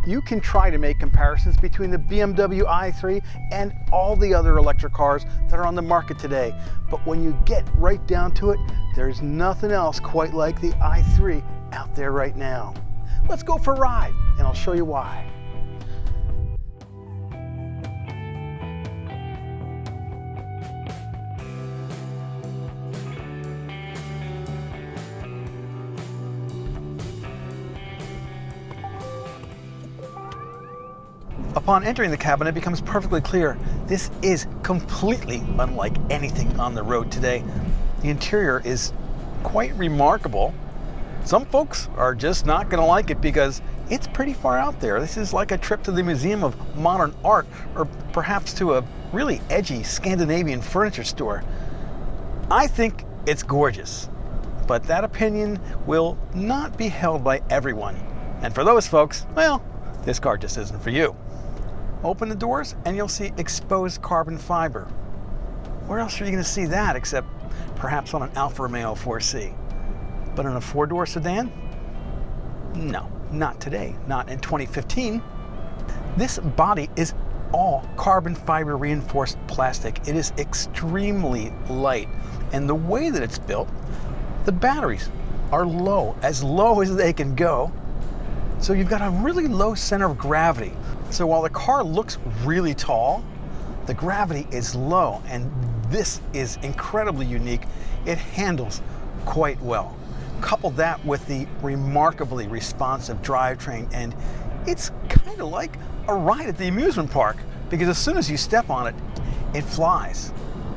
You can try to make comparisons between the BMW i3 and all the other electric cars that are on the market today. But when you get right down to it, there's nothing else quite like the i3 out there right now. Let's go for a ride and I'll show you why. Upon entering the cabin, it becomes perfectly clear this is completely unlike anything on the road today. The interior is quite remarkable. Some folks are just not going to like it because it's pretty far out there. This is like a trip to the Museum of Modern Art, or perhaps to a really edgy Scandinavian furniture store. I think it's gorgeous, but that opinion will not be held by everyone. And for those folks, well, this car just isn't for you. Open the doors and you'll see exposed carbon fiber. Where else are you going to see that except perhaps on an Alfa Romeo 4C? But in a four-door sedan? No, not today, not in 2015. This body is all carbon fiber reinforced plastic. It is extremely light, and the way that it's built, the batteries are low as they can go. So you've got a really low center of gravity. So while the car looks really tall, the gravity is low, and this is incredibly unique. It handles quite well. Couple that with the remarkably responsive drivetrain, and it's kind of like a ride at the amusement park, because as soon as you step on it, it flies.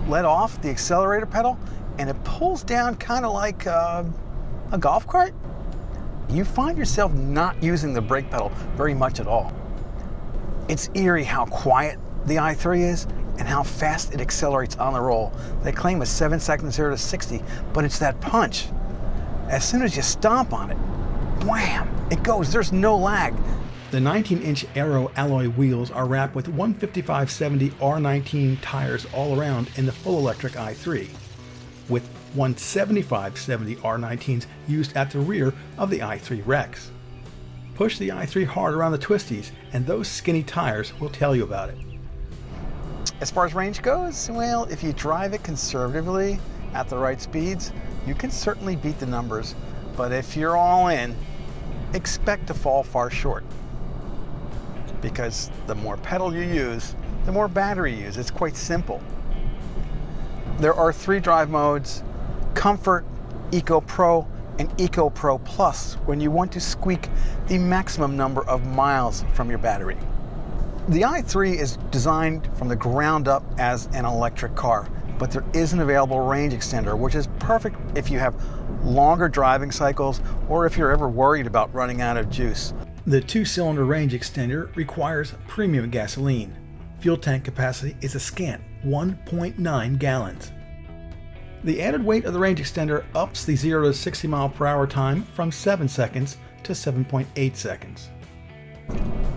Let off the accelerator pedal, and it pulls down kind of like a golf cart. You find yourself not using the brake pedal very much at all. It's eerie how quiet the i3 is and how fast it accelerates on the roll. They claim a 7 seconds 0 to 60, but it's that punch. As soon as you stomp on it, wham, it goes, there's no lag. The 19-inch aero alloy wheels are wrapped with 155/70 R19 tires all around in the full electric i3, with 175/70 R19s used at the rear of the i3 Rex. Push the i3 hard around the twisties, and those skinny tires will tell you about it. As far as range goes, well, if you drive it conservatively at the right speeds, you can certainly beat the numbers. But if you're all in, expect to fall far short. Because the more pedal you use, the more battery you use. It's quite simple. There are 3 drive modes: Comfort, Eco Pro, and Eco Pro Plus, when you want to squeak the maximum number of miles from your battery. The i3 is designed from the ground up as an electric car, but there is an available range extender, which is perfect if you have longer driving cycles or if you're ever worried about running out of juice. The 2-cylinder range extender requires premium gasoline. Fuel tank capacity is a scant 1.9 gallons. The added weight of the range extender ups the 0 to 60 mph time from 7 seconds to 7.8 seconds.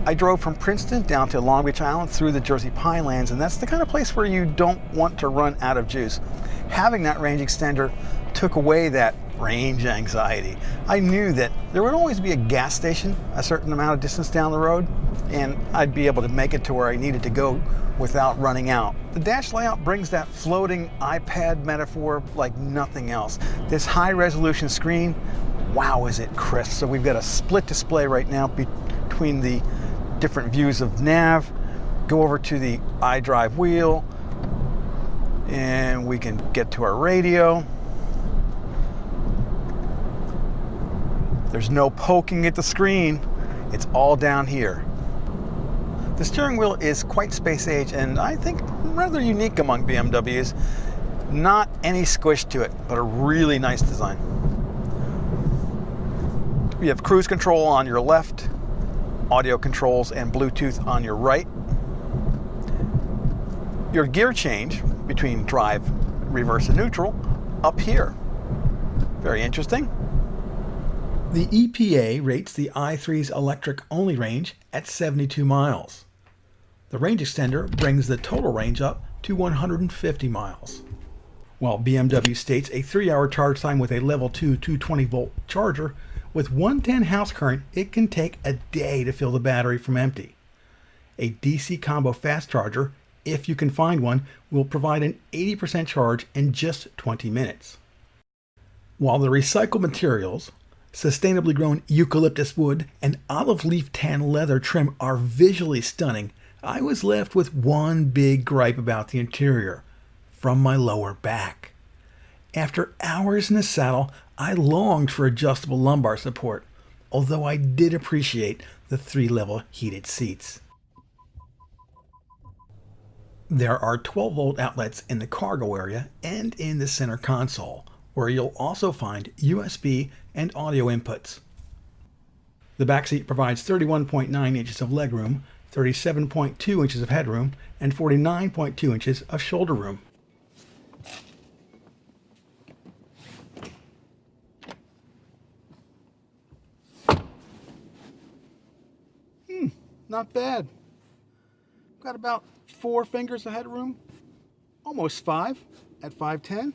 I drove from Princeton down to Long Beach Island through the Jersey Pinelands, and that's the kind of place where you don't want to run out of juice. Having that range extender took away that range anxiety. I knew that there would always be a gas station a certain amount of distance down the road, and I'd be able to make it to where I needed to go without running out. The dash layout brings that floating iPad metaphor like nothing else. This high-resolution screen, wow, is it crisp. So we've got a split display right now between the different views of nav. Go over to the iDrive wheel, and we can get to our radio. There's no poking at the screen. It's all down here. The steering wheel is quite space age, and I think rather unique among BMWs. Not any squish to it, but a really nice design. You have cruise control on your left, audio controls and Bluetooth on your right. Your gear change between drive, reverse, and neutral up here. Very interesting. The EPA rates the i3's electric-only range at 72 miles. The range extender brings the total range up to 150 miles. While BMW states a 3-hour charge time with a level 2 220-volt charger With 110 house current, it can take a day to fill the battery from empty. A DC combo fast charger, if you can find one, will provide an 80% charge in just 20 minutes. While the recycled materials, sustainably grown eucalyptus wood, and olive leaf tan leather trim are visually stunning, I was left with one big gripe about the interior: from my lower back. After hours in the saddle, I longed for adjustable lumbar support, although I did appreciate the 3-level heated seats. There are 12-volt outlets in the cargo area and in the center console, where you'll also find USB and audio inputs. The back seat provides 31.9 inches of legroom, 37.2 inches of headroom, and 49.2 inches of shoulder room. Not bad. Got about 4 fingers of headroom, almost 5 at 5'10".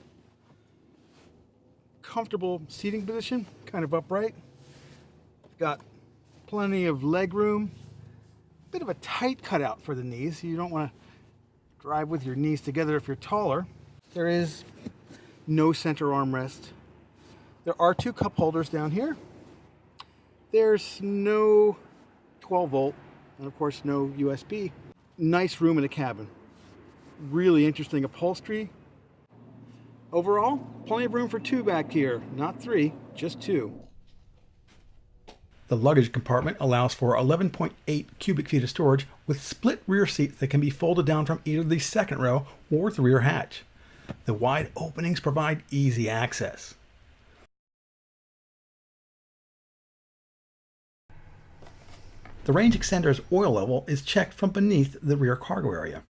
Comfortable seating position, kind of upright. Got plenty of leg room. Bit of a tight cutout for the knees. You don't want to drive with your knees together if you're taller. There is no center armrest. There are 2 cup holders down here. There's no 12 volt and of course no USB. Nice room in the cabin. Really interesting upholstery. Overall, plenty of room for 2 back here. Not 3, just 2. The luggage compartment allows for 11.8 cubic feet of storage with split rear seats that can be folded down from either the second row or the rear hatch. The wide openings provide easy access. The range extender's oil level is checked from beneath the rear cargo area.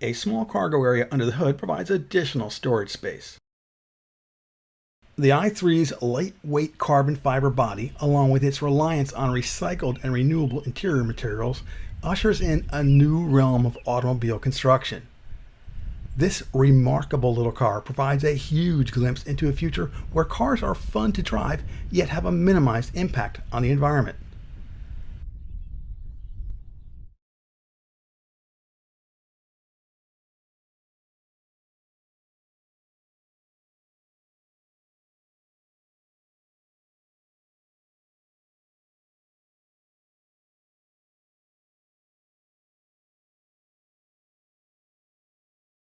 A small cargo area under the hood provides additional storage space. The i3's lightweight carbon fiber body, along with its reliance on recycled and renewable interior materials, ushers in a new realm of automobile construction. This remarkable little car provides a huge glimpse into a future where cars are fun to drive yet have a minimized impact on the environment.